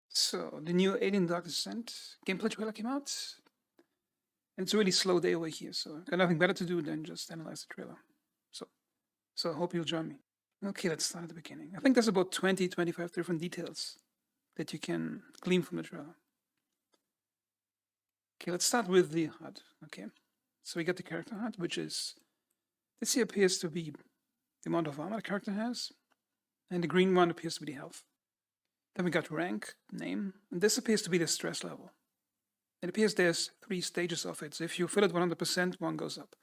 So the new Alien Dark Descent gameplay trailer came out, and it's a really slow day over here. So I got nothing better to do than just analyze the trailer. So I hope you'll join me. Okay, let's start at the beginning. I think there's about 20, 25 different details that you can glean from the trailer. Okay, let's start with the HUD. Okay, so we get the character HUD, which is this here appears to be the amount of armor the character has, and the green one appears to be the health. Then we got rank, name, and this appears to be the stress level. It appears there's 3 stages of it. So if you fill it 100%, one goes up.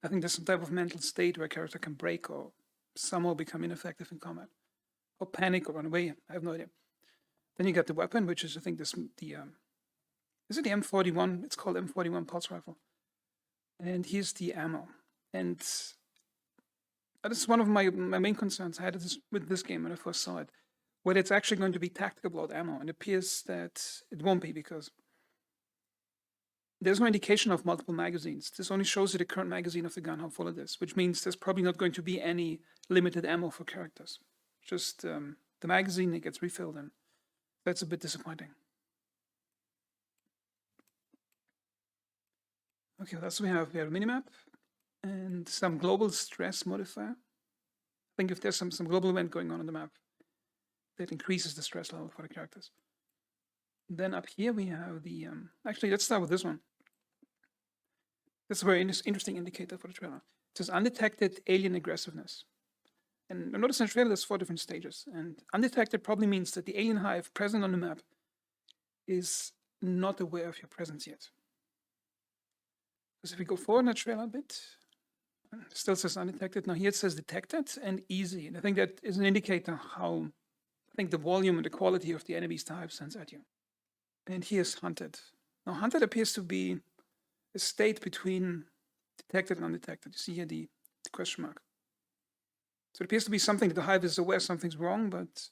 I think there's some type of mental state where a character can break or somehow become ineffective in combat, or panic or run away. I have no idea. Then you got the weapon, which is I think is it the M41? It's called M41 pulse rifle. And here's the ammo. And that is one of my main concerns I had with this game when I first saw it, whether it's actually going to be tactical blood ammo, and it appears that it won't be because there's no indication of multiple magazines. This only shows you the current magazine of the gun, how full it is, which means there's probably not going to be any limited ammo for characters. Just the magazine, it gets refilled, and that's a bit disappointing. Okay, what else we have? We have a minimap and some global stress modifier. I think if there's some global event going on the map, that increases the stress level for the characters. Then up here we have the actually let's start with this one. This is a very interesting indicator for the trailer. It says undetected alien aggressiveness. And notice in the trailer there's 4 different stages. And undetected probably means that the alien hive present on the map is not aware of your presence yet. Because if we go forward in the trailer a bit, it still says undetected. Now here it says detected and easy. And I think that is an indicator how I think the volume and the quality of the enemies the hive sends at you. And here's hunted. Now hunted appears to be a state between detected and undetected. You see here the question mark. So it appears to be something that the hive is aware something's wrong, but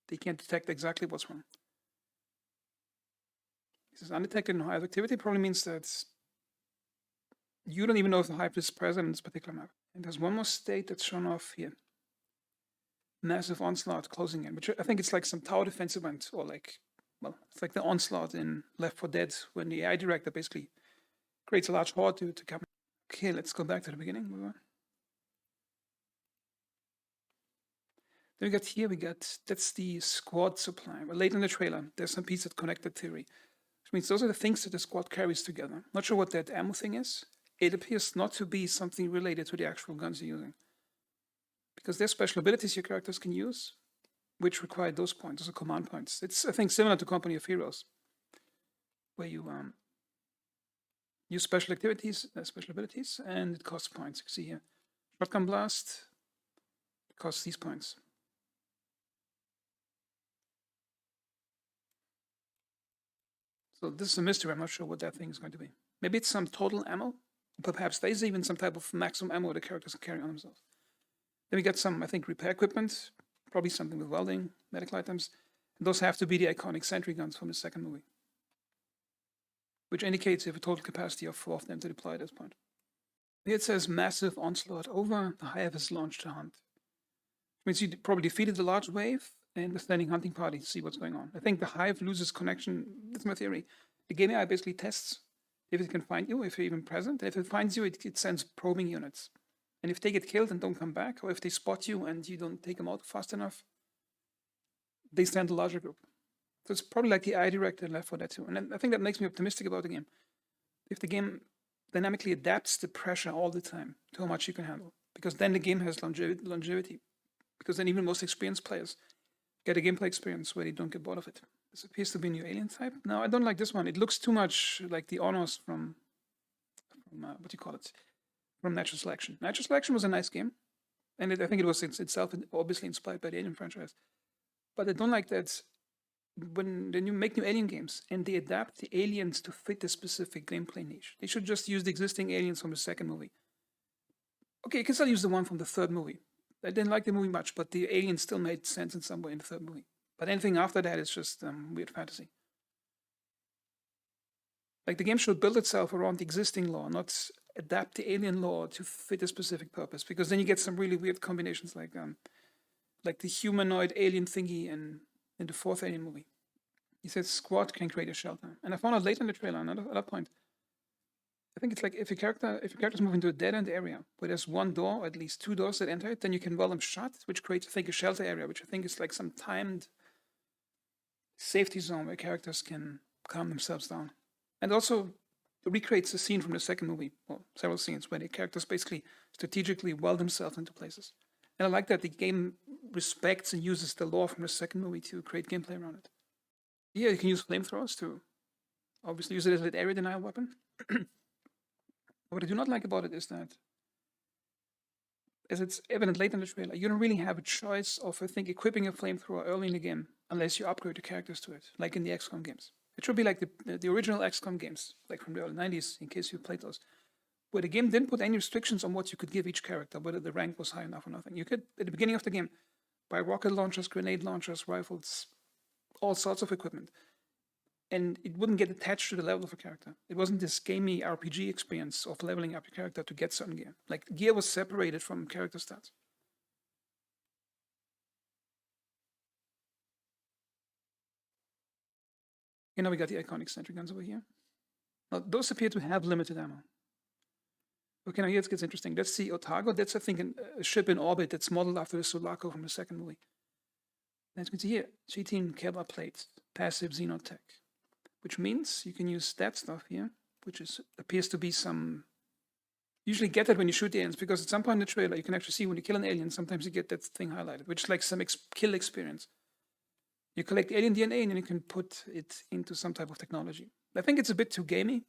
they can't detect exactly what's wrong. This is undetected in hive activity probably means that you don't even know if the hive is present in this particular map. And there's one more state that's shown off here. Massive onslaught closing in, which I think it's like some tower defense event, or like, well, it's like the onslaught in Left 4 Dead when the AI director basically creates a large horde to come. Okay, let's go back to the beginning. Move on. Then we got that's the squad supply. Well, later in the trailer, there's some piece of connected theory, which means those are the things that the squad carries together. Not sure what that ammo thing is. It appears not to be something related to the actual guns you're using, because there's special abilities your characters can use, which require those points, those are command points. It's, I think, similar to Company of Heroes, where you use special abilities, and it costs points. You can see here, shotgun blast, it costs these points. So this is a mystery. I'm not sure what that thing is going to be. Maybe it's some total ammo. Perhaps there's even some type of maximum ammo the characters can carry on themselves. Then we got some, I think, repair equipment, probably something with welding, medical items. And those have to be the iconic sentry guns from the second movie, which indicates you have a total capacity of 4 of them to deploy at this point. Here it says massive onslaught over. The hive has launched a hunt. Which means you probably defeated the large wave and the standing hunting party to see what's going on. I think the hive loses connection. That's my theory. The game AI basically tests if it can find you, if you're even present. If it finds you, it sends probing units. And if they get killed and don't come back, or if they spot you and you don't take them out fast enough, they send a larger group. So it's probably like the AI director Left 4 Dead 2. And I think that makes me optimistic about the game. If the game dynamically adapts the pressure all the time to how much you can handle, because then the game has longevity. Because then even most experienced players get a gameplay experience where they don't get bored of it. This appears to be a new alien type. No, I don't like this one. It looks too much like the honors from what do you call it? From Natural Selection. Natural Selection was a nice game, and I think it was itself obviously inspired by the Alien franchise. But I don't like that when you make new Alien games and they adapt the aliens to fit a specific gameplay niche. They should just use the existing aliens from the second movie. Okay, you can still use the one from the third movie. I didn't like the movie much, but the aliens still made sense in some way in the third movie. But anything after that is just weird fantasy. Like the game should build itself around the existing lore, not adapt the alien lore to fit a specific purpose. Because then you get some really weird combinations, like the humanoid alien thingy and in the fourth Alien movie. He says squad can create a shelter. And I found out later in the trailer, another point, I think it's like if your character's moving to a dead end area where there's one door or at least two doors that enter it, then you can weld them shut, which creates, I think, a shelter area, which I think is like some timed safety zone where characters can calm themselves down. And also recreates a scene from the second movie, or several scenes, where the characters basically strategically weld themselves into places. And I like that the game respects and uses the lore from the second movie to create gameplay around it. Yeah, you can use flamethrowers to obviously use it as an area denial weapon. What I do not like about it is that, as it's evident late in the trailer, you don't really have a choice of, I think, equipping a flamethrower early in the game unless you upgrade the characters to it, like in the XCOM games. It should be like the original XCOM games, like from the early 90s, in case you played those, where the game didn't put any restrictions on what you could give each character, whether the rank was high enough or nothing. You could, at the beginning of the game, buy rocket launchers, grenade launchers, rifles, all sorts of equipment. And it wouldn't get attached to the level of a character. It wasn't this gamey RPG experience of leveling up your character to get certain gear. Like, gear was separated from character stats. And now we got the iconic sentry guns over here. Now, those appear to have limited ammo. Okay, now here it gets interesting. Let's see Otago. That's, I think, a ship in orbit that's modeled after the Sulaco from the second movie. As you can see here, G-Team Kevlar plates, passive xenotech, which means you can use that stuff here, which appears to be some. Usually get that when you shoot the aliens, because at some point in the trailer you can actually see when you kill an alien, sometimes you get that thing highlighted, which is like some kill experience. You collect alien DNA and then you can put it into some type of technology. I think it's a bit too gamey,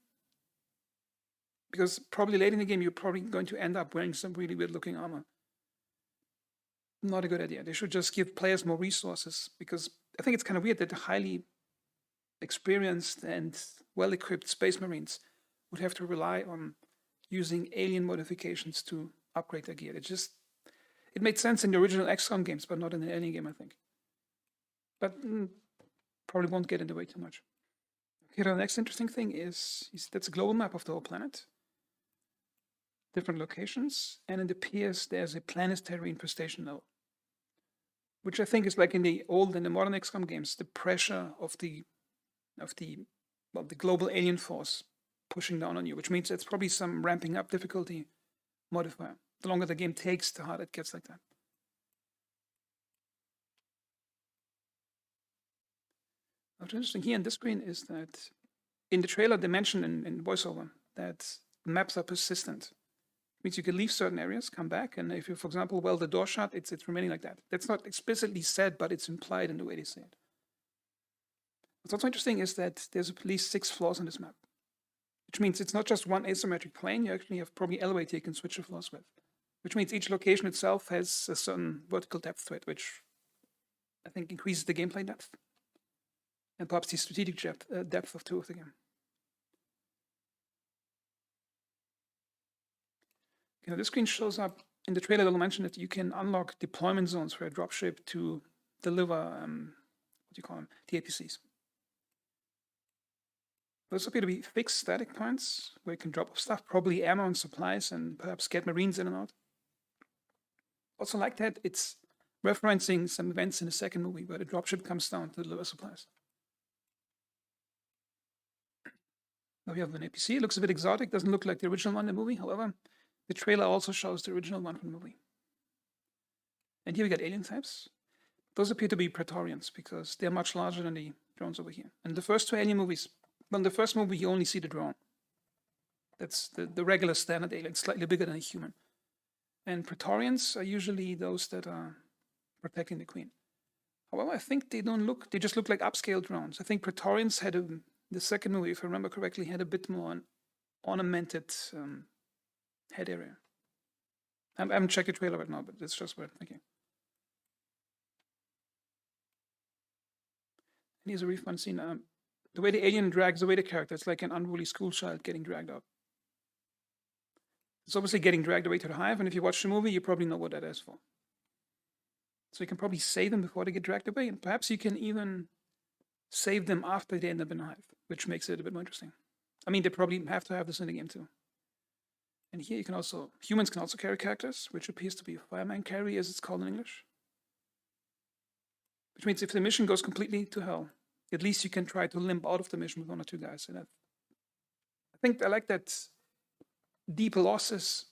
because probably late in the game you're probably going to end up wearing some really weird looking armor. Not a good idea. They should just give players more resources, because I think it's kind of weird that the highly experienced and well-equipped space marines would have to rely on using alien modifications to upgrade their gear. It made sense in the original XCOM games, but not in the alien game, I think. But probably won't get in the way too much. Okay, the next interesting thing is that's a global map of the whole planet. Different locations, and it appears there's a planetary infestation level, which I think is like in the old and the modern XCOM games, the pressure of the global alien force pushing down on you, which means it's probably some ramping up difficulty modifier. The longer the game takes, the harder it gets like that. What's interesting here on this screen is that in the trailer they mention in voiceover that maps are persistent. It means you can leave certain areas, come back, and if you, for example, weld the door shut, it's remaining like that. That's not explicitly said, but it's implied in the way they say it. What's also interesting is that there's at least 6 floors on this map, which means it's not just one asymmetric plane. You actually have probably elevator you can switch the floors with, which means each location itself has a certain vertical depth to it, which I think increases the gameplay depth and perhaps the strategic depth of the game. You know, this screen shows up in the trailer. They'll mention that you can unlock deployment zones for a dropship to deliver the APCs. Those appear to be fixed static points where you can drop off stuff, probably ammo and supplies, and perhaps get marines in and out. Also like that, it's referencing some events in the second movie where the dropship comes down to deliver supplies. Now we have an APC. It looks a bit exotic. Doesn't look like the original one in the movie. However, the trailer also shows the original one from the movie. And here we got alien types. Those appear to be Praetorians because they're much larger than the drones over here. And the first 2 alien movies, well, in the first movie you only see the drone. That's the regular standard alien, slightly bigger than a human. And Praetorians are usually those that are protecting the queen. However, I think they just look like upscale drones. I think Praetorians had the second movie, if I remember correctly, had a bit more an ornamented head area. I haven't checked the trailer right now, but it's just worth thinking. And here's a really fun scene. The way the alien drags away the character, it's like an unruly schoolchild getting dragged out. It's obviously getting dragged away to the hive, and if you watch the movie, you probably know what that is for. So you can probably save them before they get dragged away, and perhaps you can even save them after they end up in the hive, which makes it a bit more interesting. I mean, they probably have to have this in the game too. And here humans can also carry characters, which appears to be a fireman carry, as it's called in English. which means if the mission goes completely to hell, at least you can try to limp out of the mission with 1 or 2 guys. And I think I like that deep losses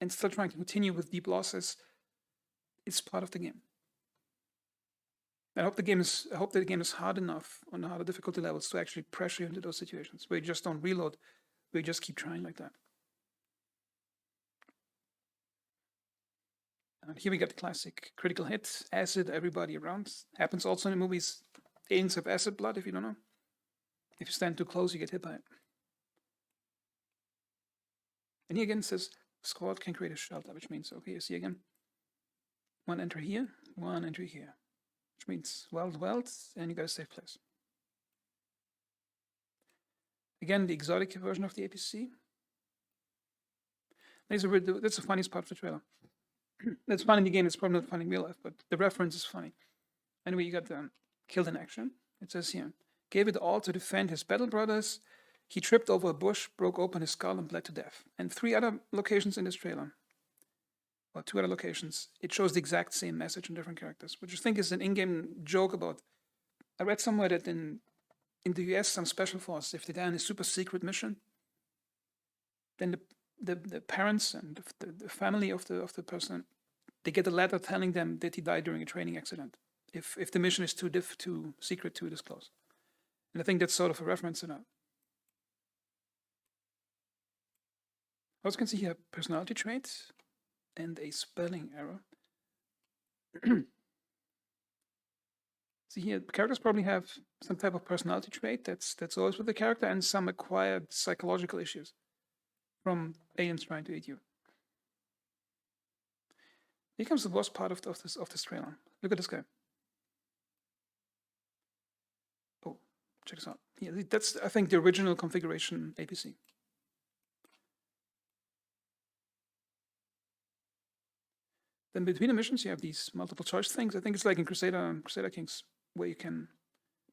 and still trying to continue with deep losses is part of the game. I hope the game is hard enough on the harder difficulty levels to actually pressure you into those situations where you just don't reload, where you just keep trying like that. And here we get the classic critical hit, acid, everybody around. Happens also in the movies. Aliens have acid blood, if you don't know. If you stand too close, you get hit by it. And here again it says, squad can create a shelter, which means, okay, you see again, 1 entry here, 1 entry here. Which means weld, and you got a safe place. Again, the exotic version of the APC. That's the funniest part of the trailer. That's fun in the game, it's probably not funny in real life, but the reference is funny. Anyway, you got killed in action. It says here, gave it all to defend his battle brothers. He tripped over a bush, broke open his skull, and bled to death. And 3 other locations in this trailer, or 2 other locations, it shows the exact same message in different characters, which I think is an in-game joke about. I read somewhere that in the US, some special force, if they die in a super secret mission, then the parents and the family of the person, they get a letter telling them that he died during a training accident. If the mission is too secret to disclose. And I think that's sort of a reference to that. Also, you can see here personality traits and a spelling error. See here, characters probably have some type of personality trait that's always with the character, and some acquired psychological issues from aliens trying to eat you. Here comes the worst part of this trailer. Look at this guy. Oh, check this out. Yeah, that's, I think, the original configuration APC. Then between the missions, you have these multiple choice things. I think it's like in Crusader Kings, where you can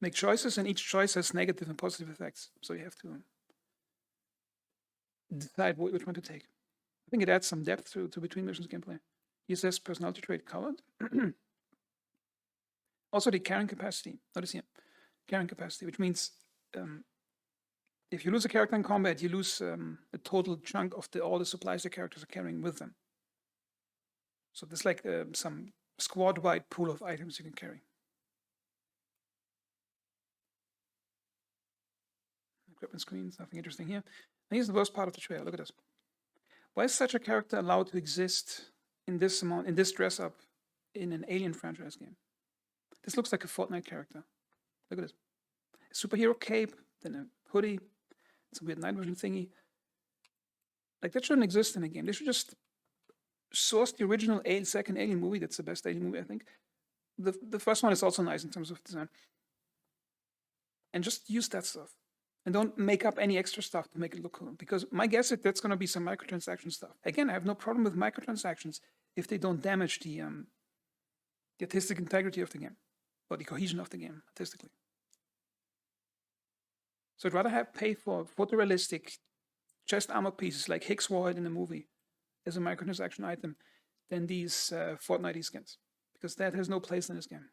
make choices, and each choice has negative and positive effects. So you have to decide which one to take. I think it adds some depth to between missions gameplay. Here says personality trait colored. Also the carrying capacity. Notice here, carrying capacity, which means if you lose a character in combat, you lose a total chunk of all the supplies the characters are carrying with them. So there's like some squad-wide pool of items you can carry. Equipment screens, nothing interesting here. And here's the worst part of the trailer. Look at this. Why is such a character allowed to exist in this dress up in an Alien franchise game? This looks like a Fortnite character. Look at this. A superhero cape, then a hoodie, some weird night vision thingy. Like, that shouldn't exist in a game. They should just source the original second Alien movie. That's the best Alien movie, I think. The first one is also nice in terms of design. And just use that stuff. And don't make up any extra stuff to make it look cool. Because my guess is that's going to be some microtransaction stuff. Again, I have no problem with microtransactions if they don't damage the artistic integrity of the game. Or the cohesion of the game, artistically. So I'd rather pay for photorealistic chest armor pieces like Hicks Warhead in the movie as a microtransaction item than these Fortnite skins. Because that has no place in this game.